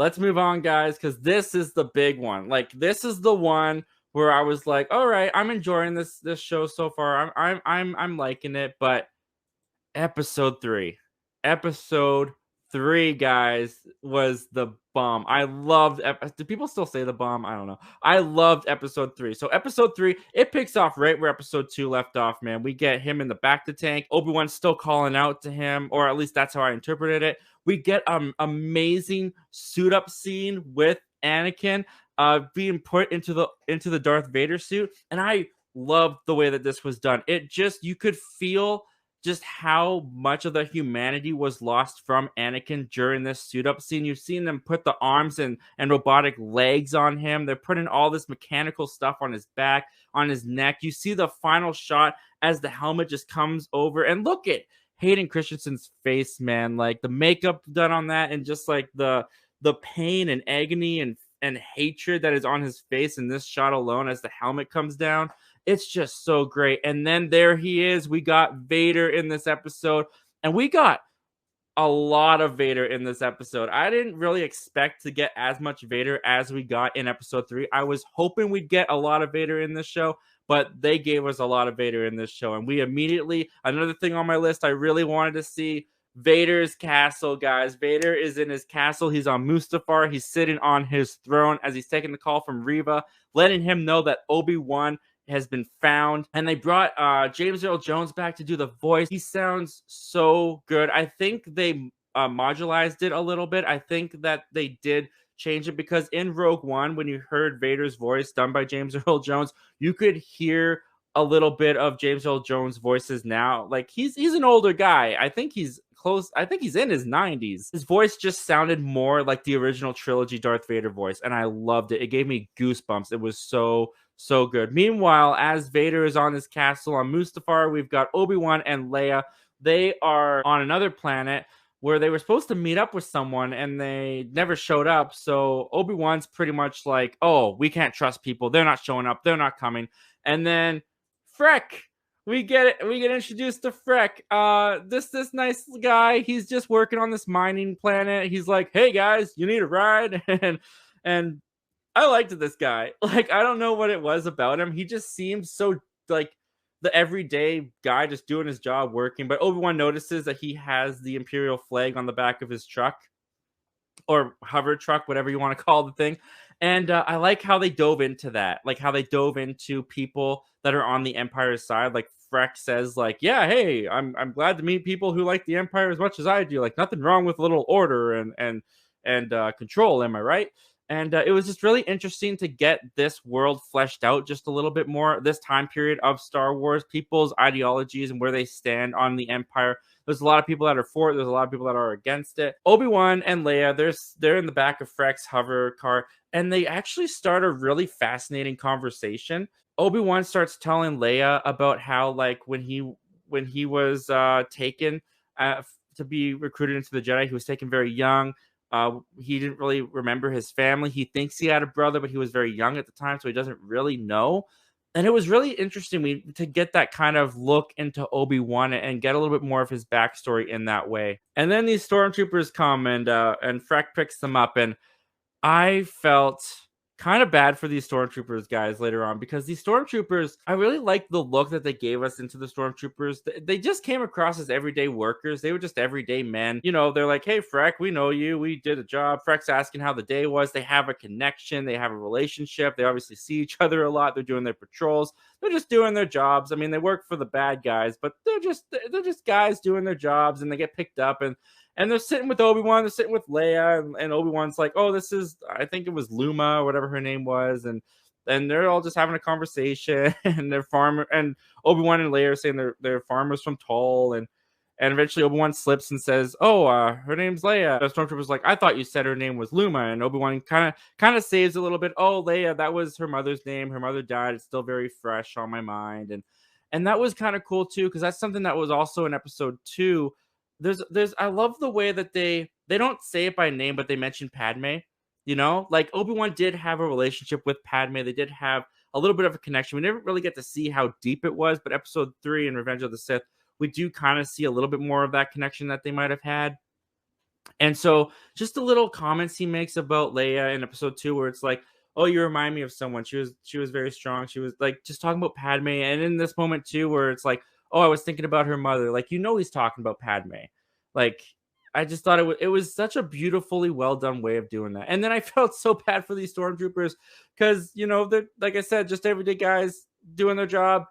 let's move on, guys, because this is the big one. Like, this is the one where I was like, all right, I'm enjoying this show so far. I'm liking it, but episode 3. Episode 3, guys, was the bomb. I loved do people still say the bomb? I don't know. I loved episode 3. So episode 3, it picks off right where episode 2 left off, man. We get him in the back to tank. Obi-Wan's still calling out to him, or at least that's how I interpreted it. We get amazing suit up scene with Anakin being put into the Darth Vader suit, and I loved the way that this was done. It just, you could feel just how much of the humanity was lost from Anakin during this suit up scene. You've seen them put the arms and robotic legs on him. They're putting all this mechanical stuff on his back, on his neck. You see the final shot as the helmet just comes over, and look at Hayden Christensen's face, man. Like, the makeup done on that, and just like the pain and agony and hatred that is on his face in this shot alone as the helmet comes down. It's just so great. And then there he is. We got Vader in this episode, and we got a lot of Vader in this episode. I didn't really expect to get as much Vader as we got in episode 3. I was hoping we'd get a lot of Vader in this show, but they gave us a lot of Vader in this show. And we immediately, another thing on my list, I really wanted to see Vader's castle, guys. Vader is in his castle. He's on Mustafar. He's sitting on his throne as he's taking the call from Reva, letting him know that Obi-Wan has been found. And they brought James Earl Jones back to do the voice. He sounds so good. I think they modularized it a little bit. I think that they did change it, because in Rogue One, when you heard Vader's voice done by James Earl Jones, you could hear a little bit of James Earl Jones' voices now. Like, he's an older guy. I think he's close. I think he's in his 90s. His voice just sounded more like the original trilogy Darth Vader voice, and I loved it. It gave me goosebumps. It was so good. Meanwhile, as Vader is on his castle on Mustafar, we've got Obi-Wan and Leia. They are on another planet where they were supposed to meet up with someone, and they never showed up. So Obi-Wan's pretty much like, oh, we can't trust people. They're not showing up. They're not coming. And then Freck, we get introduced to Freck. This nice guy. He's just working on this mining planet. He's like, hey guys, you need a ride? and I liked this guy. Like, I don't know what it was about him. He just seems so like the everyday guy just doing his job, working. But Obi-Wan notices that he has the Imperial flag on the back of his truck, or hover truck, whatever you want to call the thing. And I like how they dove into that, like how they dove into people that are on the Empire's side. Like, Freck says, like, yeah, hey, I'm glad to meet people who like the Empire as much as I do. Like, nothing wrong with a little order and control. Am I right? And it was just really interesting to get this world fleshed out just a little bit more, this time period of Star Wars, people's ideologies and where they stand on the Empire. There's a lot of people that are for it. There's a lot of people that are against it. Obi-Wan and Leia, they're in the back of Freck's hover car, and they actually start a really fascinating conversation. Obi-Wan starts telling Leia about how, like, when he was taken to be recruited into the Jedi, he was taken very young. He didn't really remember his family. He thinks he had a brother, but he was very young at the time, so he doesn't really know. And it was really interesting to get that kind of look into Obi-Wan and get a little bit more of his backstory in that way. And then these stormtroopers come, and Freck picks them up, and I felt kind of bad for these stormtroopers guys later on, because these stormtroopers, I really liked the look that they gave us into the stormtroopers. They just came across as everyday workers. They were just everyday men. You know, they're like, hey, Freck, we know you. We did a job. Freck's asking how the day was. They have a connection. They have a relationship. They obviously see each other a lot. They're doing their patrols. They're just doing their jobs. I mean, they work for the bad guys, but they're just guys doing their jobs, and they get picked up, and they're sitting with Obi-Wan, they're sitting with Leia, and Obi-Wan's like, oh, this is, I think it was Luma, or whatever her name was, and they're all just having a conversation, and they're farmer, and Obi-Wan and Leia are saying they're farmers from Tull, and eventually Obi-Wan slips and says, oh, her name's Leia. The Stormtrooper's like, I thought you said her name was Luma, and Obi-Wan kind of saves a little bit. Oh, Leia, that was her mother's name. Her mother died. It's still very fresh on my mind, and that was kind of cool too, because that's something that was also in episode 2. There's I love the way that they don't say it by name, but they mention Padme. You know, like Obi-Wan did have a relationship with Padme. They did have a little bit of a connection. We never really get to see how deep it was, but episode 3 in Revenge of the Sith, we do kind of see a little bit more of that connection that they might have had. And so just the little comments he makes about Leia in episode 2 where it's like, "Oh, you remind me of someone. She was very strong." She was like just talking about Padme, and in this moment too where it's like, "Oh, I was thinking about her mother." Like, he's talking about Padme. Like, I just thought it was such a beautifully well done way of doing that. And then I felt so bad for these stormtroopers cuz they're, like I said, just everyday guys doing their job.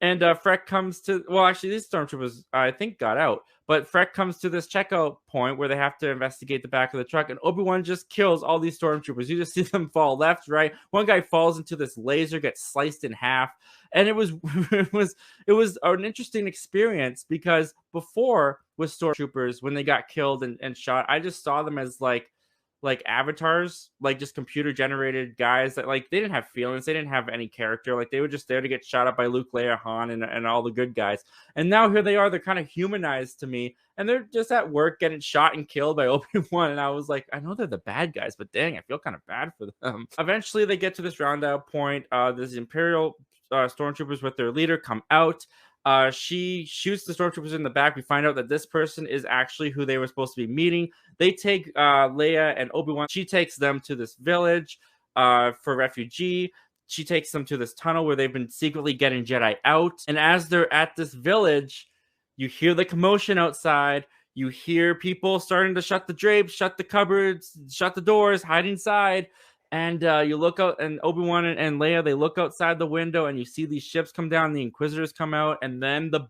And Freck comes to, well, actually these stormtroopers I think got out, but Freck comes to this checkout point where they have to investigate the back of the truck, and Obi-Wan just kills all these stormtroopers. You just see them fall left, right. One guy falls into this laser, gets sliced in half, and it was it was an interesting experience because before with stormtroopers, when they got killed and shot, I just saw them as like avatars, like just computer generated guys that like they didn't have feelings, they didn't have any character, like they were just there to get shot up by Luke, Leia, Han, and all the good guys. And now here they are, they're kind of humanized to me, and they're just at work getting shot and killed by Obi-Wan. And I was like, I know they're the bad guys, but dang, I feel kind of bad for them. Eventually they get to this roundout point. This Imperial stormtroopers with their leader come out. She shoots the stormtroopers in the back. We find out that this person is actually who they were supposed to be meeting. They take Leia and Obi-Wan. She takes them to this village for refugee. She takes them to this tunnel where they've been secretly getting Jedi out. And as they're at this village, you hear the commotion outside. You hear people starting to shut the drapes, shut the cupboards, shut the doors, hide inside. And you look out, and Obi-Wan and Leia, they look outside the window, and you see these ships come down, the Inquisitors come out, and then the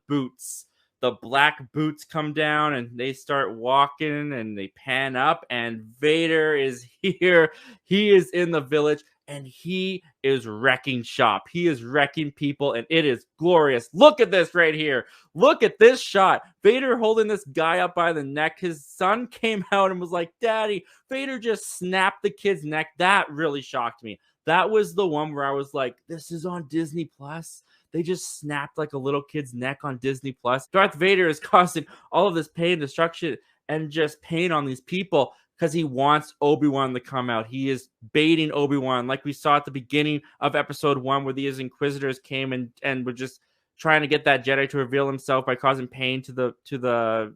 black boots come down, and they start walking, and they pan up, and Vader is here. He is in the village, and he is wrecking shop. He is wrecking people, and it is glorious. Look at this right here. Look at this shot. Vader holding this guy up by the neck. His son came out and was like, "Daddy." Vader just snapped the kid's neck. That really shocked me. That was the one where I was like, this is on Disney Plus. They just snapped like a little kid's neck on Disney Plus. Darth Vader is causing all of this pain, destruction, and just pain on these people because he wants Obi-Wan to come out. He is baiting Obi-Wan, like we saw at the beginning of episode 1, where these Inquisitors came and were just trying to get that Jedi to reveal himself by causing pain to the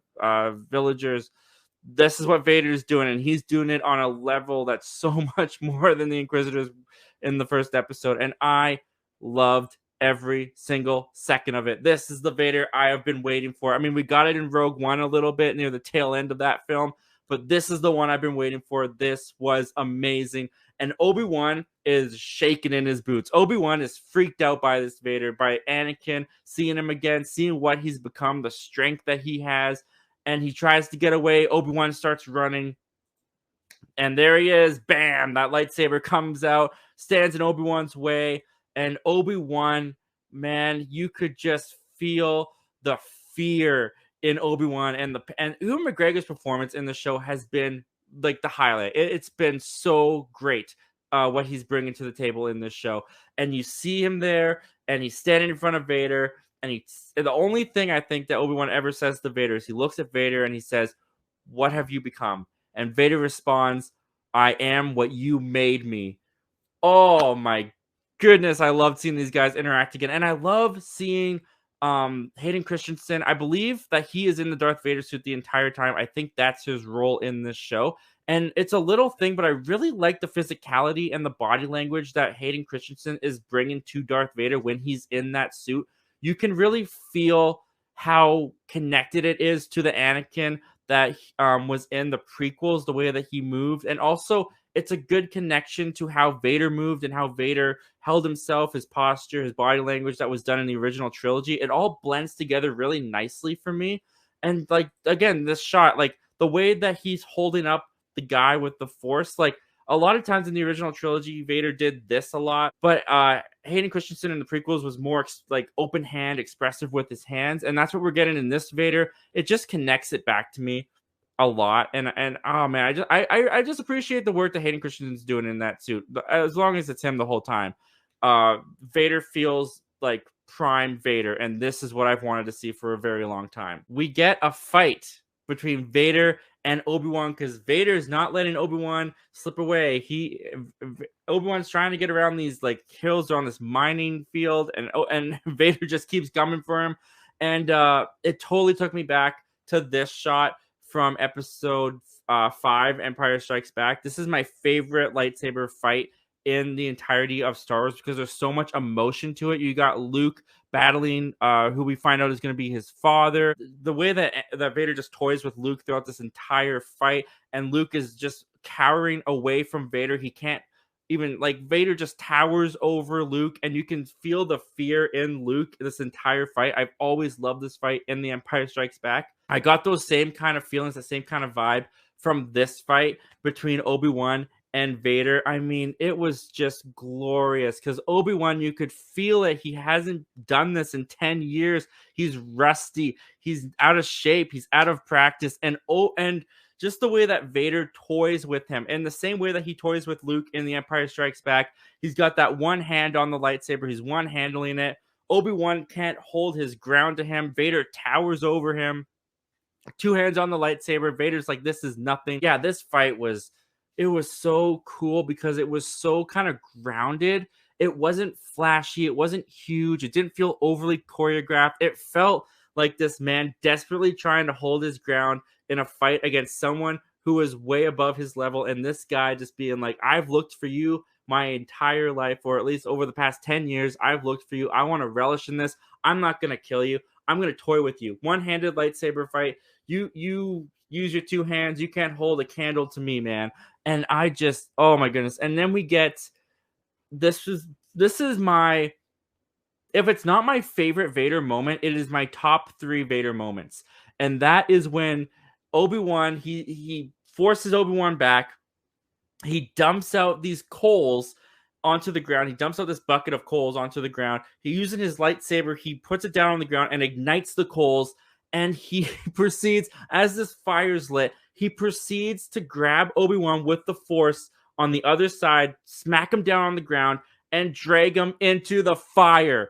villagers. This is what Vader's doing, and he's doing it on a level that's so much more than the Inquisitors in the first episode. And I loved every single second of it. This is the Vader I have been waiting for. I mean, we got it in Rogue One a little bit near the tail end of that film, but this is the one I've been waiting for. This was amazing. And Obi-Wan is shaking in his boots. Obi-Wan is freaked out by this Vader, by Anakin, seeing him again, seeing what he's become, the strength that he has. And he tries to get away. Obi-Wan starts running. And there he is. Bam! That lightsaber comes out, stands in Obi-Wan's way. And Obi-Wan, man, you could just feel the fear in Obi-Wan. And Ewan McGregor's performance in the show has been like the highlight. It's been so great what he's bringing to the table in this show. And you see him there, and he's standing in front of Vader. And the only thing I think that Obi-Wan ever says to Vader is he looks at Vader and he says, "What have you become?" And Vader responds, "I am what you made me." Oh my goodness, I love seeing these guys interact again. And I love seeing Hayden Christensen. I believe that he is in the Darth Vader suit the entire time. I think that's his role in this show. And it's a little thing, but I really like the physicality and the body language that Hayden Christensen is bringing to Darth Vader when he's in that suit. You can really feel how connected it is to the Anakin that was in the prequels, the way that he moved. And also, it's a good connection to how Vader moved and how Vader held himself, his posture, his body language that was done in the original trilogy. It all blends together really nicely for me. And like, again, this shot, like the way that he's holding up the guy with the Force, like a lot of times in the original trilogy, Vader did this a lot, but Hayden Christensen in the prequels was more like open hand, expressive with his hands, and that's what we're getting in this Vader. It just connects it back to me a lot, and oh man, I just appreciate the work that Hayden Christensen's doing in that suit. As long as it's him the whole time, Vader feels like prime Vader, and this is what I've wanted to see for a very long time. We get a fight between Vader and Obi-Wan because Vader is not letting Obi-Wan slip away. Obi-Wan's trying to get around these like hills on this mining field, and Vader just keeps coming for him. And it totally took me back to this shot from episode 5, Empire Strikes Back. This is my favorite lightsaber fight in the entirety of Star Wars because there's so much emotion to it. You got Luke battling who we find out is going to be his father. The way that Vader just toys with Luke throughout this entire fight, and Luke is just cowering away from Vader. He can't even, like, Vader just towers over Luke, and you can feel the fear in Luke this entire fight. I've always loved this fight in The Empire Strikes Back. I got those same kind of feelings, the same kind of vibe from this fight between Obi-Wan and Vader. I mean, it was just glorious because Obi-Wan, you could feel it. He hasn't done this in 10 years. He's rusty. He's out of shape. He's out of practice. And just the way that Vader toys with him, in the same way that he toys with Luke in The Empire Strikes Back, he's got that one hand on the lightsaber. He's one handling it. Obi-Wan can't hold his ground to him. Vader towers over him. 2 hands on the lightsaber. Vader's like, this is nothing. Yeah, this fight was so cool because it was so kind of grounded. It wasn't flashy. It wasn't huge. It didn't feel overly choreographed. It felt like this man desperately trying to hold his ground in a fight against someone who was way above his level. And this guy just being like, I've looked for you my entire life, or at least over the past 10 years, I've looked for you. I want to relish in this. I'm not going to kill you. I'm going to toy with you. One-handed lightsaber fight. You use your 2 hands. You can't hold a candle to me, man. And I just, oh my goodness. And then we get, this is my, if it's not my favorite Vader moment, it is my top 3 Vader moments. And that is when Obi-Wan, he forces Obi-Wan back. He dumps out these coals onto the ground. He dumps out this bucket of coals onto the ground. He uses his lightsaber. He puts it down on the ground and ignites the coals. And he proceeds, as this fire's lit, he proceeds to grab Obi-Wan with the Force on the other side, smack him down on the ground, and drag him into the fire.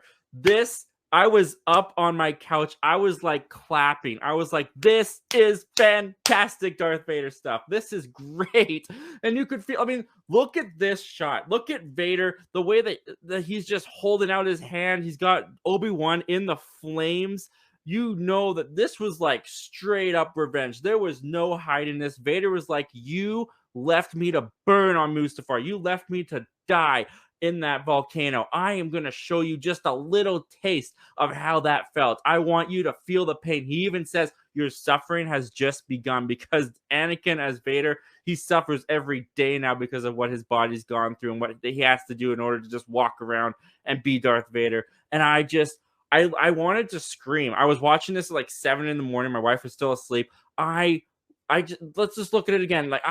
I was up on my couch. I was like clapping. I was like, this is fantastic Darth Vader stuff. This is great. And you could feel, I mean, look at this shot. Look at Vader, the way that he's just holding out his hand. He's got Obi-Wan in the flames. You know that this was like straight up revenge. There was no hiding this. Vader was like, you left me to burn on Mustafar. You left me to die in that volcano. I am going to show you just a little taste of how that felt. I want you to feel the pain. He even says, your suffering has just begun, because Anakin as Vader, he suffers every day now because of what his body's gone through and what he has to do in order to just walk around and be Darth Vader. And I wanted to scream. I was watching this at like 7 a.m. My wife was still asleep. Let's just look at it again. Like,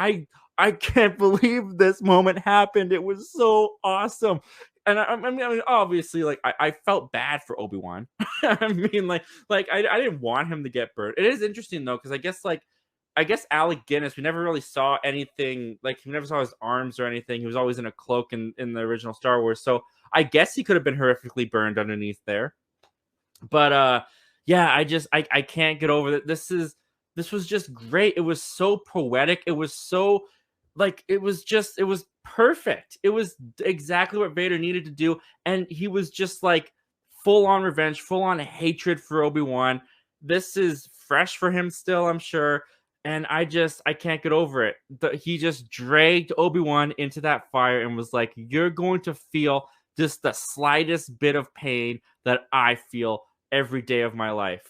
I can't believe this moment happened. It was so awesome. And I mean, obviously, like, I felt bad for Obi-Wan. I mean, like I didn't want him to get burned. It is interesting though, because I guess Alec Guinness, we never really saw anything, like, we never saw his arms or anything. He was always in a cloak in the original Star Wars. So I guess he could have been horrifically burned underneath there. But yeah, I can't get over that. This was just great. It was so poetic. It was so, like, it was perfect. It was exactly what Vader needed to do. And he was just like full on revenge, full on hatred for Obi-Wan. This is fresh for him still, I'm sure. And I can't get over it. He just dragged Obi-Wan into that fire and was like, you're going to feel just the slightest bit of pain that I feel every day of my life.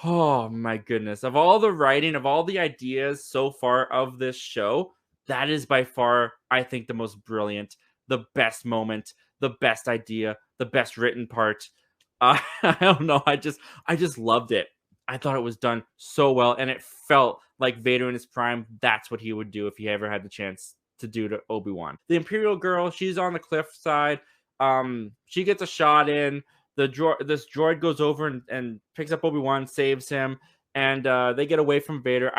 Oh my goodness. Of all the writing, of all the ideas so far of this show, that is by far, I think, the most brilliant, the best moment, the best idea, the best written part. I don't know. I just loved it. I thought it was done so well, and it felt like Vader in his prime. That's what he would do if he ever had the chance to do to Obi-Wan. The Imperial girl, she's on the cliff side. She gets a shot in. This droid goes over and picks up Obi-Wan, saves him, and they get away from Vader.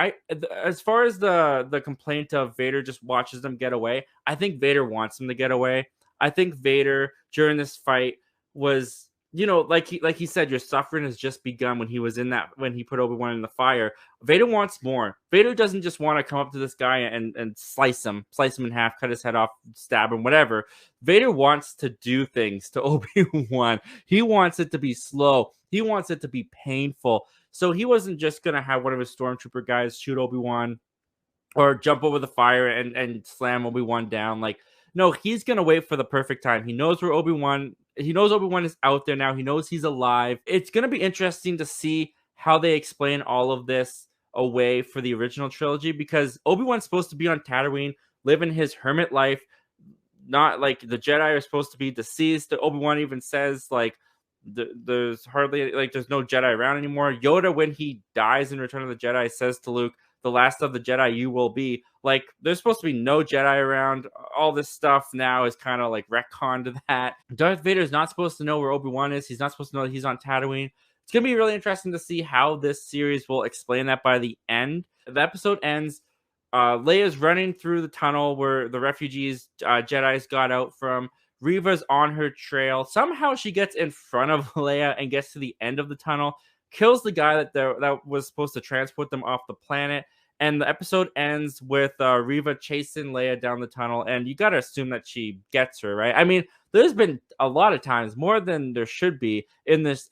As far as the complaint of Vader just watches them get away, I think Vader wants them to get away. I think Vader during this fight was like he said, your suffering has just begun when he put Obi-Wan in the fire. Vader wants more. Vader doesn't just want to come up to this guy and slice him in half, cut his head off, stab him, whatever. Vader wants to do things to Obi-Wan. He wants it to be slow. He wants it to be painful. So he wasn't just gonna have one of his stormtrooper guys shoot Obi-Wan or jump over the fire and slam Obi-Wan down. Like, no, he's gonna wait for the perfect time. He knows Obi-Wan is out there now. He knows he's alive. It's gonna be interesting to see how they explain all of this away for the original trilogy, because Obi-Wan's supposed to be on Tatooine, living his hermit life. Not like the Jedi are supposed to be deceased. Obi-Wan even says like there's hardly like there's no Jedi around anymore. Yoda, when he dies in Return of the Jedi, says to Luke, "The last of the Jedi you will be." Like, there's supposed to be no Jedi around. All this stuff now is kind of like retcon to that. Darth Vader is not supposed to know where Obi-Wan is. He's not supposed to know that he's on Tatooine. It's gonna be really interesting to see how this series will explain that by the end. The episode ends. Leia's running through the tunnel where the refugees, Jedi's got out from. Reva's on her trail. Somehow she gets in front of Leia and gets to the end of the tunnel, kills the guy that was supposed to transport them off the planet. And the episode ends with Reva chasing Leia down the tunnel. And you got to assume that she gets her, right? I mean, there's been a lot of times, more than there should be in this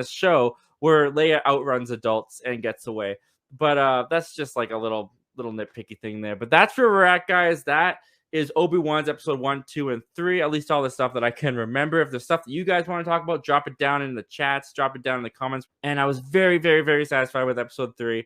show, where Leia outruns adults and gets away. But that's just like a little nitpicky thing there. But that's where we're at, guys. That is Obi-Wan's episode 1, 2, and 3. At least all the stuff that I can remember. If there's stuff that you guys want to talk about, drop it down in the chats, drop it down in the comments. And I was very, very, very satisfied with episode 3.